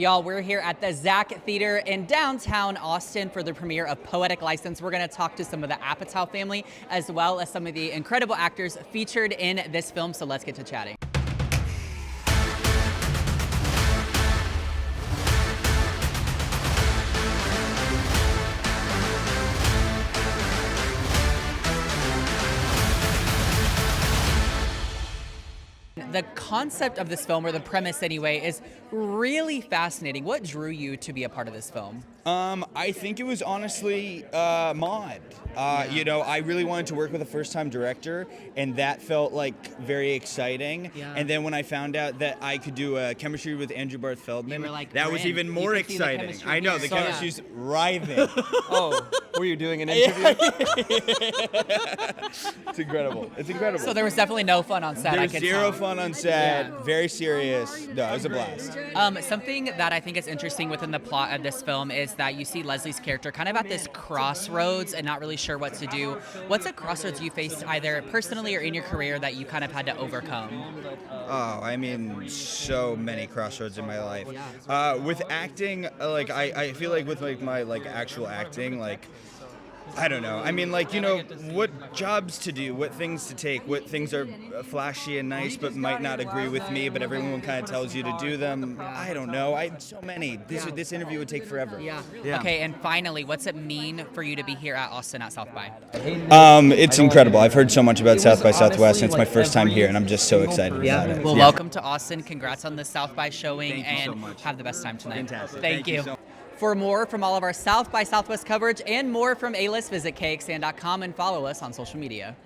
Y'all, we're here at the Zach Theater in downtown Austin for the premiere of Poetic License. We're going to talk to some of the Apatow family as well as some of the incredible actors featured in this film, so let's get to chatting. The concept of this film, or the premise anyway, is really fascinating. What drew you to be a part of this film? I think it was honestly Maud. You know, I really wanted to work with a first-time director, and that felt like very exciting. Yeah. And then when I found out that I could do a chemistry with Andrew Barth Feldman, You were like, that was "We're in." even You more could see the exciting. chemistry I know, here. the So, chemistry's writhing. Oh, were you doing an interview? It's incredible. It's incredible. So there was definitely no fun on set. I There's could zero tell. fun on set, very serious. No, it was a blast. Something that I think is interesting within the plot of this film is that you see Leslie's character kind of at this crossroads and not really sure what to do. What's a crossroads you faced either personally or in your career that you kind of had to overcome? Oh, I mean, so many crossroads in my life. With acting, like I feel like with like my like actual acting, like I don't know. I mean, like, you know, what jobs to do, what things to take, what things are flashy and nice but might not agree with me, but everyone kind of tells you to do them. I don't know. So many. This interview would take forever. Yeah. Okay, and finally, what's it mean for you to be here at Austin at South by? It's incredible. I've heard so much about South by Southwest, and it's my first time here, and I'm just so excited about it. Well, welcome to Austin. Congrats on the South by showing, Thank you so and much. have the best time tonight. Fantastic. Thank you. So For more from all of our South by Southwest coverage and more from A-List, visit KXAN.com and follow us on social media.